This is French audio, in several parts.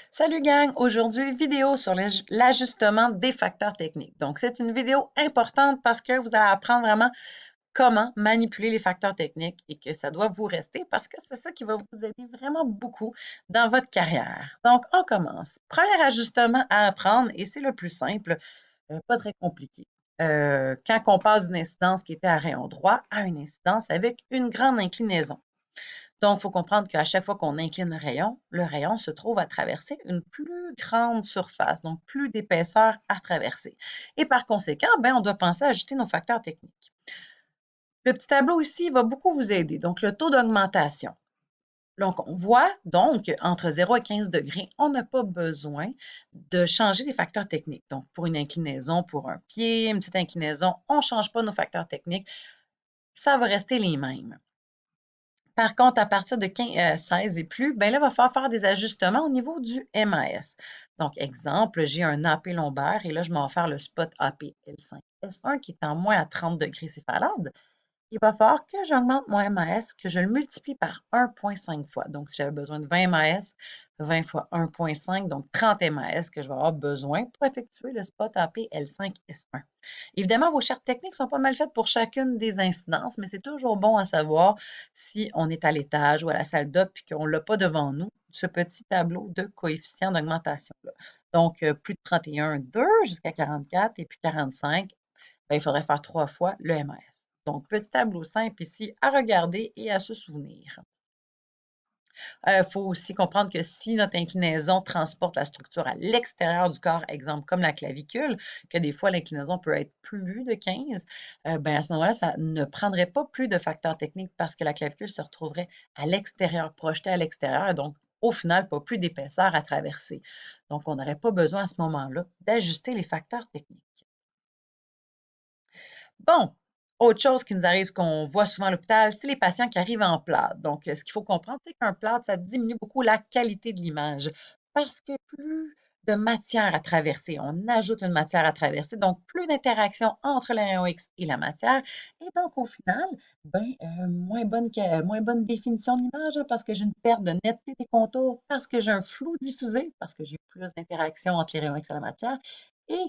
Salut gang, aujourd'hui vidéo sur l'ajustement des facteurs techniques. Donc c'est une vidéo importante parce que vous allez apprendre vraiment comment manipuler les facteurs techniques et que ça doit vous rester parce que c'est ça qui va vous aider vraiment beaucoup dans votre carrière. Donc on commence. Premier ajustement à apprendre et c'est le plus simple, pas très compliqué. Quand on passe d'une incidence qui était à rayon droit à une incidence avec une grande inclinaison. Donc, il faut comprendre qu'à chaque fois qu'on incline le rayon se trouve à traverser une plus grande surface, donc plus d'épaisseur à traverser. Et par conséquent, ben, on doit penser à ajuster nos facteurs techniques. Le petit tableau ici va beaucoup vous aider. Donc, le taux d'augmentation. Donc, on voit donc entre 0 et 15 degrés, on n'a pas besoin de changer les facteurs techniques. Donc, pour une inclinaison, pour un pied, une petite inclinaison, on ne change pas nos facteurs techniques. Ça va rester les mêmes. Par contre, à partir de 16 et plus, ben là, il va falloir faire des ajustements au niveau du MAS. Donc, exemple, j'ai un AP lombaire et là, je m'en vais faire le spot AP L5S1 qui est en moins à 30 degrés céphalade. Il va falloir que j'augmente mon MAS, que je le multiplie par 1,5 fois. Donc, si j'avais besoin de 20 MAS, 20 fois 1,5, donc 30 MAS que je vais avoir besoin pour effectuer le spot AP L5S1. Évidemment, vos chartes techniques sont pas mal faites pour chacune des incidences, mais c'est toujours bon à savoir si on est à l'étage ou à la salle d'op et qu'on ne l'a pas devant nous, ce petit tableau de coefficient d'augmentation-là. Donc, plus de 31, 2 jusqu'à 44 et puis 45, ben, il faudrait faire 3 fois le MS. Donc, petit tableau simple ici à regarder et à se souvenir. Il faut aussi comprendre que si notre inclinaison transporte la structure à l'extérieur du corps, exemple comme la clavicule, que des fois l'inclinaison peut être plus de 15, ben à ce moment-là, ça ne prendrait pas plus de facteurs techniques parce que la clavicule se retrouverait à l'extérieur, projetée à l'extérieur, et donc au final, pas plus d'épaisseur à traverser. Donc, on n'aurait pas besoin à ce moment-là d'ajuster les facteurs techniques. Bon, autre chose qui nous arrive, qu'on voit souvent à l'hôpital, c'est les patients qui arrivent en plâtre. Donc, ce qu'il faut comprendre, c'est qu'un plâtre, ça diminue beaucoup la qualité de l'image parce que plus de matière à traverser, on ajoute une matière à traverser, donc plus d'interaction entre le rayon X et la matière, et donc au final, ben, moins bonne définition de l'image hein, parce que j'ai une perte de netteté des contours, parce que j'ai un flou diffusé, parce que j'ai plus d'interaction entre les rayons X et la matière, et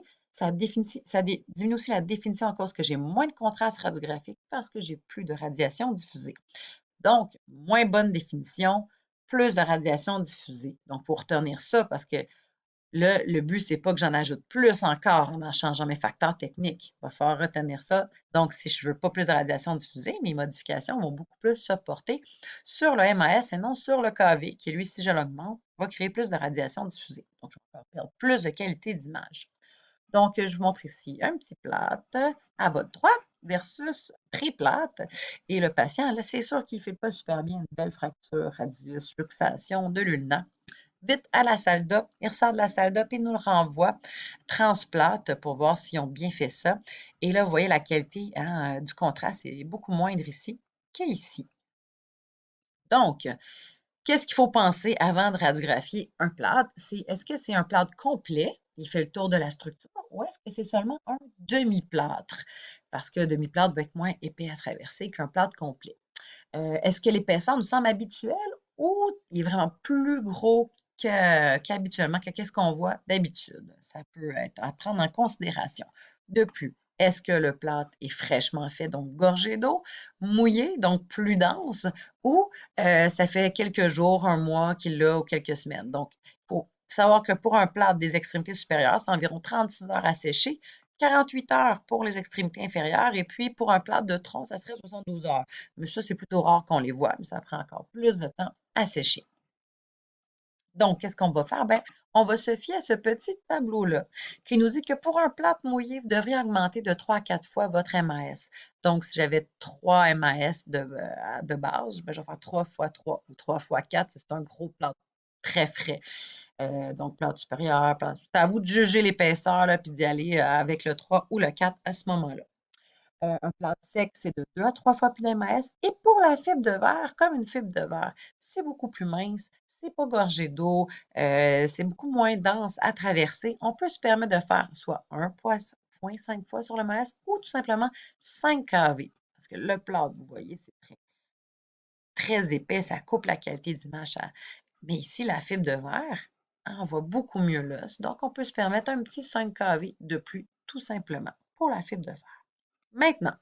diminue aussi la définition à cause que j'ai moins de contraste radiographique parce que j'ai plus de radiation diffusée. Donc, moins bonne définition, plus de radiation diffusée. Donc, il faut retenir ça parce que le but, c'est pas que j'en ajoute plus encore en changeant mes facteurs techniques. Il va falloir retenir ça. Donc, si je veux pas plus de radiation diffusée, mes modifications vont beaucoup plus se porter sur le MAS et non sur le KV, qui lui, si je l'augmente, va créer plus de radiation diffusée. Donc, je vais perdre plus de qualité d'image. Donc, je vous montre ici un petit plâtre à votre droite versus triplate. Et le patient, là, c'est sûr qu'il ne fait pas super bien une belle fracture, radius, luxation de l'ulna. Vite à la salle d'op, il ressort de la salle d'op et nous le renvoie transplate pour voir s'ils ont bien fait ça. Et là, vous voyez la qualité hein, du contraste est beaucoup moindre ici qu'ici. Donc, qu'est-ce qu'il faut penser avant de radiographier un plâtre? C'est est-ce que c'est un plâtre complet, il fait le tour de la structure, ou est-ce que c'est seulement un demi-plâtre? Parce que demi-plâtre va être moins épais à traverser qu'un plâtre complet. Est-ce que l'épaisseur nous semble habituelle ou il est vraiment plus gros qu'habituellement, qu'est-ce qu'on voit d'habitude? Ça peut être à prendre en considération. De plus, est-ce que le plâtre est fraîchement fait, donc gorgé d'eau, mouillé, donc plus dense, ou ça fait quelques jours, un mois qu'il l'a ou quelques semaines? Donc, il faut savoir que pour un plâtre des extrémités supérieures, c'est environ 36 heures à sécher, 48 heures pour les extrémités inférieures, et puis pour un plâtre de tronc, ça serait 72 heures. Mais ça, c'est plutôt rare qu'on les voit, mais ça prend encore plus de temps à sécher. Donc, qu'est-ce qu'on va faire? Ben, on va se fier à ce petit tableau-là qui nous dit que pour un plâtre mouillé, vous devriez augmenter de 3 à 4 fois votre MAS. Donc, si j'avais 3 MAS de base, ben, je vais faire 3 fois 3 ou 3 fois 4. C'est un gros plâtre très frais. Donc, plâtre supérieur, plâtre... C'est à vous de juger l'épaisseur puis d'y aller avec le 3 ou le 4 à ce moment-là. Un plâtre sec, c'est de 2 à 3 fois plus d'MAS. Et pour la fibre de verre, comme une fibre de verre, c'est beaucoup plus mince, c'est pas gorgé d'eau, c'est beaucoup moins dense à traverser. On peut se permettre de faire soit 1,5 fois sur le MAS ou tout simplement 5 kV. Parce que le plâtre, vous voyez, c'est très épais, ça coupe la qualité d'image. Mais ici, la fibre de verre, hein, on voit beaucoup mieux l'os. Donc, on peut se permettre un petit 5 kV de plus, tout simplement, pour la fibre de fer. Maintenant,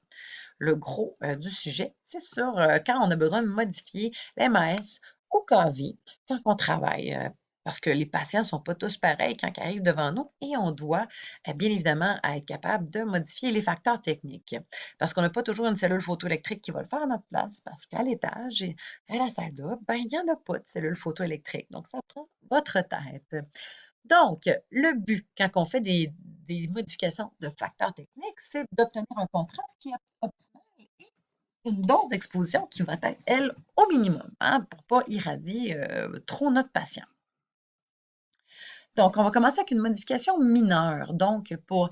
le gros du sujet, c'est sur quand on a besoin de modifier l'MAS au KV quand on travaille. Parce que les patients ne sont pas tous pareils quand ils arrivent devant nous et on doit bien évidemment être capable de modifier les facteurs techniques. Parce qu'on n'a pas toujours une cellule photoélectrique qui va le faire à notre place, parce qu'à l'étage et à la salle d'op, ben, il n'y en a pas de cellule photoélectrique. Donc, ça prend votre tête. Donc, le but, quand on fait des modifications de facteurs techniques, c'est d'obtenir un contraste qui est optimal et une dose d'exposition qui va être, elle, au minimum, hein, pour ne pas irradier trop notre patient. Donc, on va commencer avec une modification mineure. Donc, pour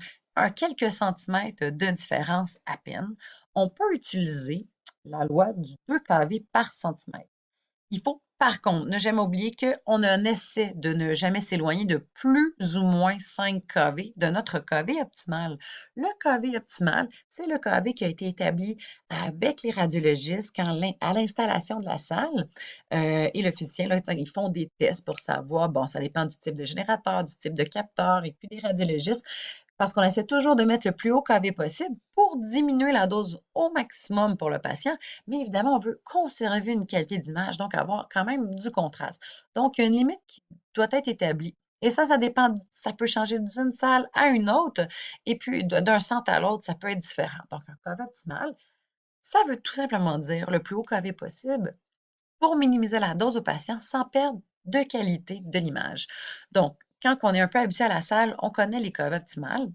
quelques centimètres de différence à peine, on peut utiliser la loi du 2 kV par centimètre. Il faut, par contre, ne jamais oublier qu'on essaie de ne jamais s'éloigner de plus ou moins 5 kV de notre kV optimal. Le kV optimal, c'est le kV qui a été établi avec les radiologistes à l'installation de la salle. Et le physicien, là, ils font des tests pour savoir, bon, ça dépend du type de générateur, du type de capteur, et puis des radiologistes, parce qu'on essaie toujours de mettre le plus haut kV possible pour diminuer la dose au maximum pour le patient. Mais évidemment, on veut conserver une qualité d'image, donc avoir quand même du contraste. Donc, il y a une limite qui doit être établie. Et ça dépend, ça peut changer d'une salle à une autre, et puis d'un centre à l'autre, ça peut être différent. Donc, un KV optimal, ça veut tout simplement dire le plus haut KV possible pour minimiser la dose au patient sans perdre de qualité de l'image. Donc, quand on est un peu habitué à la salle, on connaît les KV optimales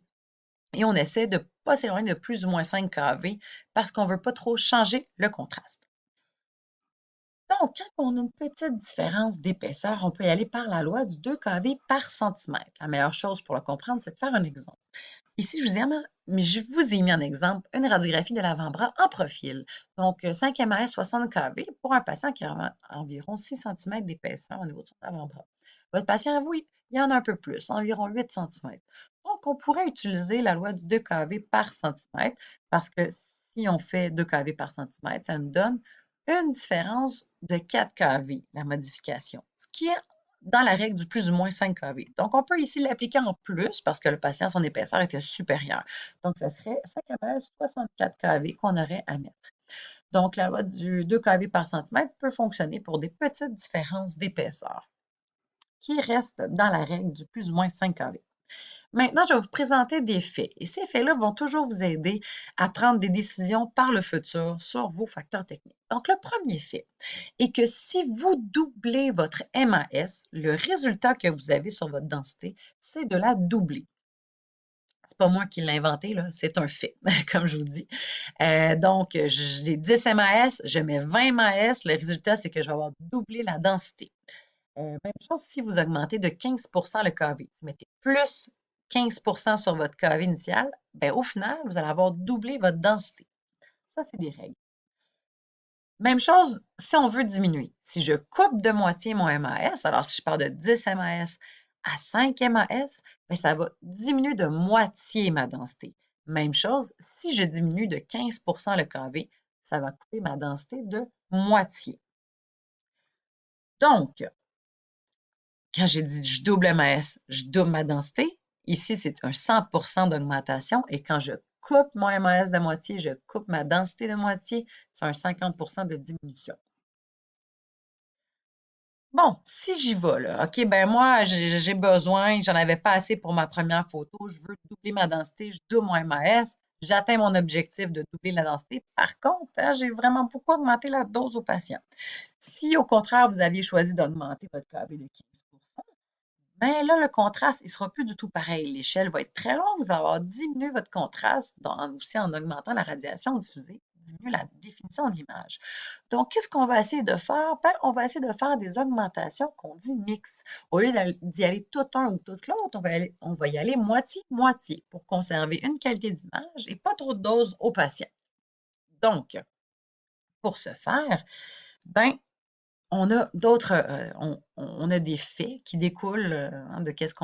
et on essaie de ne pas s'éloigner de plus ou moins 5 kV parce qu'on ne veut pas trop changer le contraste. Donc, quand on a une petite différence d'épaisseur, on peut y aller par la loi du 2 kV par centimètre. La meilleure chose pour le comprendre, c'est de faire un exemple. Ici, je vous ai mis en exemple une radiographie de l'avant-bras en profil. Donc, 5 MAS 60 kV pour un patient qui a environ 6 cm d'épaisseur au niveau de son avant-bras. Votre patient, oui, il y en a un peu plus, environ 8 cm. Donc, on pourrait utiliser la loi du 2 kV par centimètre parce que si on fait 2 kV par centimètre, ça nous donne une différence de 4 kV, la modification, ce qui est dans la règle du plus ou moins 5 kV. Donc, on peut ici l'appliquer en plus parce que le patient, son épaisseur était supérieure. Donc, ça serait 5 kV, 64 kV qu'on aurait à mettre. Donc, la loi du 2 kV par centimètre peut fonctionner pour des petites différences d'épaisseur qui restent dans la règle du plus ou moins 5 kV. Maintenant, je vais vous présenter des faits et ces faits-là vont toujours vous aider à prendre des décisions par le futur sur vos facteurs techniques. Donc, le premier fait est que si vous doublez votre MAS, le résultat que vous avez sur votre densité, c'est de la doubler. C'est pas moi qui l'ai inventé, là, c'est un fait, comme je vous dis. Donc, j'ai 10 MAS, je mets 20 MAS, le résultat, c'est que je vais avoir doublé la densité. Même chose si vous augmentez de 15 le KV. Vous mettez plus 15 sur votre KV initial, ben, au final, vous allez avoir doublé votre densité. Ça, c'est des règles. Même chose si on veut diminuer. Si je coupe de moitié mon MAS, alors si je pars de 10 MAS à 5 MAS, ben, ça va diminuer de moitié ma densité. Même chose, si je diminue de 15 le KV, ça va couper ma densité de moitié. Donc, quand j'ai dit je double MAS, je double ma densité. Ici, c'est un 100 d'augmentation. Et quand je coupe mon MAS de moitié, je coupe ma densité de moitié, c'est un 50 de diminution. Bon, si j'y vais, là, OK, ben moi, j'ai besoin, j'en avais pas assez pour ma première photo, je veux doubler ma densité, je double mon MAS, j'atteins mon objectif de doubler la densité. Par contre, hein, j'ai vraiment beaucoup augmenté la dose au patient. Si, au contraire, vous aviez choisi d'augmenter votre KV de 15 ben là, le contraste, il ne sera plus du tout pareil. L'échelle va être très longue. Vous allez avoir diminué votre contraste, aussi en augmentant la radiation diffusée, diminuer la définition de l'image. Donc, qu'est-ce qu'on va essayer de faire? Ben, on va essayer de faire des augmentations qu'on dit mixtes. Au lieu d'y aller tout un ou tout l'autre, on va y aller moitié-moitié pour conserver une qualité d'image et pas trop de doses aux patients. Donc, pour ce faire, ben, on a d'autres, on a des faits qui découlent hein, de qu'est-ce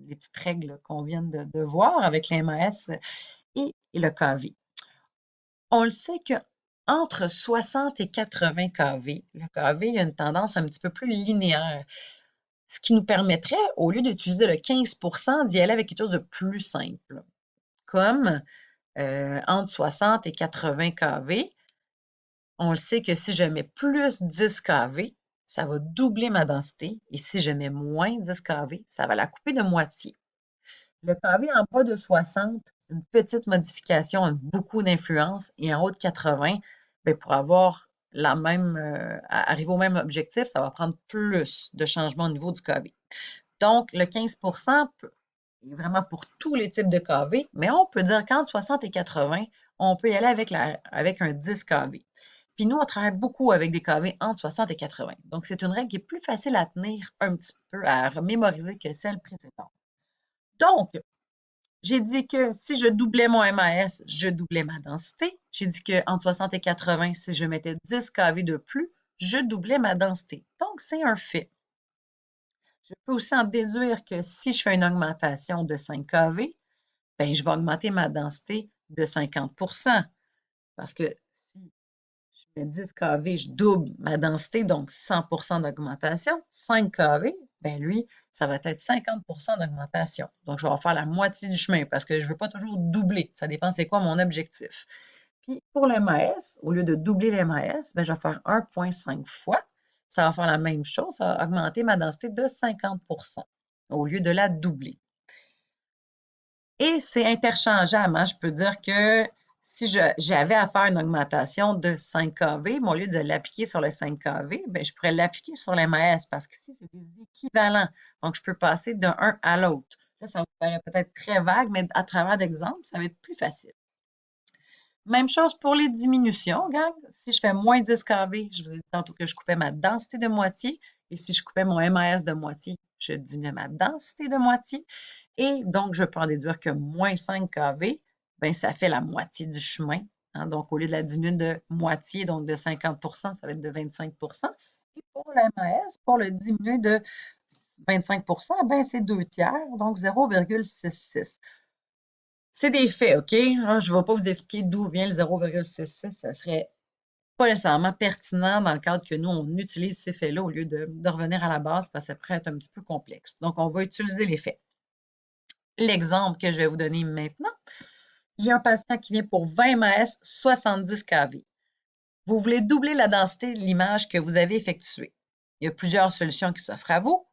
les petites règles qu'on vient de voir avec l'MAS et le KV. On le sait que entre 60 et 80 kV, le KV a une tendance un petit peu plus linéaire. Ce qui nous permettrait, au lieu d'utiliser le 15 d'y aller avec quelque chose de plus simple, comme entre 60 et 80 kV. On le sait que si je mets plus 10 kV, ça va doubler ma densité. Et si je mets moins 10 kV, ça va la couper de moitié. Le kV en bas de 60, une petite modification a beaucoup d'influence. Et en haut de 80, bien, pour avoir arriver au même objectif, ça va prendre plus de changements au niveau du kV. Donc, le 15 est vraiment pour tous les types de kV, mais on peut dire qu'entre 60 et 80, on peut y aller avec un 10 kV. Puis nous, on travaille beaucoup avec des kV entre 60 et 80. Donc, c'est une règle qui est plus facile à tenir un petit peu, à mémoriser que celle précédente. Donc, j'ai dit que si je doublais mon MAS, je doublais ma densité. J'ai dit qu'entre 60 et 80, si je mettais 10 kV de plus, je doublais ma densité. Donc, c'est un fait. Je peux aussi en déduire que si je fais une augmentation de 5 kV, ben, je vais augmenter ma densité de 50 parce que si je mets 10 kV, je double ma densité, donc 100 d'augmentation. 5 kV, ben lui, ça va être 50 d'augmentation. Donc, je vais faire la moitié du chemin parce que je ne veux pas toujours doubler. Ça dépend c'est quoi mon objectif. Puis, pour le MAS, au lieu de doubler le MAS, ben, je vais faire 1,5 fois. Ça va faire la même chose, ça va augmenter ma densité de 50 au lieu de la doubler. Et c'est interchangeable, hein. Je peux dire que si j'avais à faire une augmentation de 5 kV, mais au lieu de l'appliquer sur le 5 kV, bien, je pourrais l'appliquer sur l'MAS parce qu'ici, c'est des équivalents. Donc, je peux passer d'un à l'autre. Là, ça vous paraît peut-être très vague, mais à travers d'exemples, ça va être plus facile. Même chose pour les diminutions, gang. Si je fais moins 10 kV, je vous ai dit tantôt que je coupais ma densité de moitié. Et si je coupais mon MAS de moitié, je diminuais ma densité de moitié. Et donc, je peux en déduire que moins 5 kV, ben, ça fait la moitié du chemin. Hein. Donc, au lieu de la diminuer de moitié, donc de 50 ça va être de 25 Et pour le MAS, pour le diminuer de 25 ben, c'est 2 tiers, donc 0,66. C'est des faits, OK? Là, je ne vais pas vous expliquer d'où vient le 0,66. Ça serait pas nécessairement pertinent dans le cadre que nous, on utilise ces faits-là au lieu de revenir à la base parce que ça pourrait être un petit peu complexe. Donc, on va utiliser les faits. L'exemple que je vais vous donner maintenant, j'ai un patient qui vient pour 20 MAS, 70 kV. Vous voulez doubler la densité de l'image que vous avez effectuée. Il y a plusieurs solutions qui s'offrent à vous.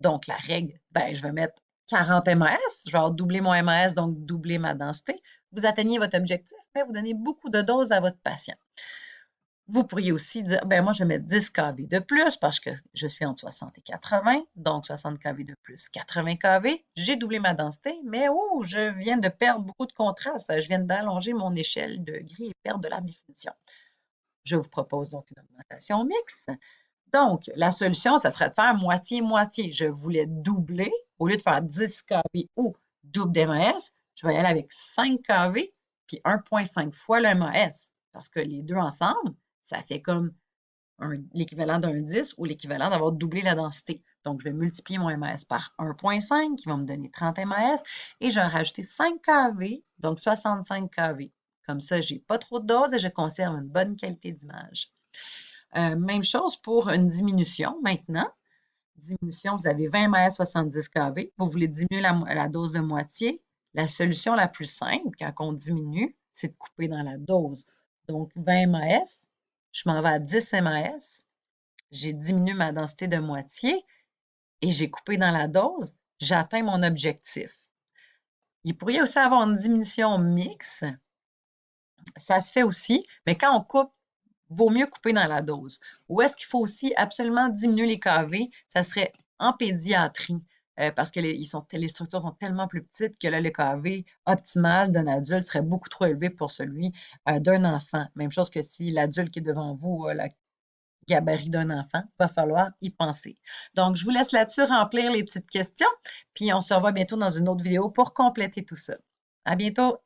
Donc, la règle, ben, je vais mettre 40 MAS, genre doubler mon MAS, donc doubler ma densité. Vous atteignez votre objectif, mais vous donnez beaucoup de doses à votre patient. Vous pourriez aussi dire, ben moi, je vais mettre 10 kV de plus parce que je suis entre 60 et 80, donc 60 kV de plus, 80 kV. J'ai doublé ma densité, mais oh, je viens de perdre beaucoup de contraste. Je viens d'allonger mon échelle de gris et perdre de la définition. Je vous propose donc une augmentation mixte. Donc, la solution, ça serait de faire moitié-moitié. Je voulais doubler, au lieu de faire 10 kV ou double d'MAS, je vais y aller avec 5 kV puis 1,5 fois le MAS. Parce que les deux ensemble, ça fait comme l'équivalent d'un 10 ou l'équivalent d'avoir doublé la densité. Donc, je vais multiplier mon MAS par 1,5 qui va me donner 30 MAS et je vais rajouter 5 kV, donc 65 kV. Comme ça, je n'ai pas trop de doses et je conserve une bonne qualité d'image. Même chose pour une diminution maintenant. Diminution, vous avez 20 MAS 70 kV. Vous voulez diminuer la dose de moitié. La solution la plus simple quand on diminue, c'est de couper dans la dose. Donc, 20 MAS, je m'en vais à 10 MAS. J'ai diminué ma densité de moitié et j'ai coupé dans la dose. J'atteins mon objectif. Il pourrait aussi avoir une diminution mixte. Ça se fait aussi, mais quand on coupe, vaut mieux couper dans la dose. Où est-ce qu'il faut aussi absolument diminuer les kV? Ça serait en pédiatrie, parce que les structures sont tellement plus petites que là, le kV optimal d'un adulte serait beaucoup trop élevé pour celui d'un enfant. Même chose que si l'adulte qui est devant vous a le gabarit d'un enfant, il va falloir y penser. Donc, je vous laisse là-dessus remplir les petites questions, puis on se revoit bientôt dans une autre vidéo pour compléter tout ça. À bientôt!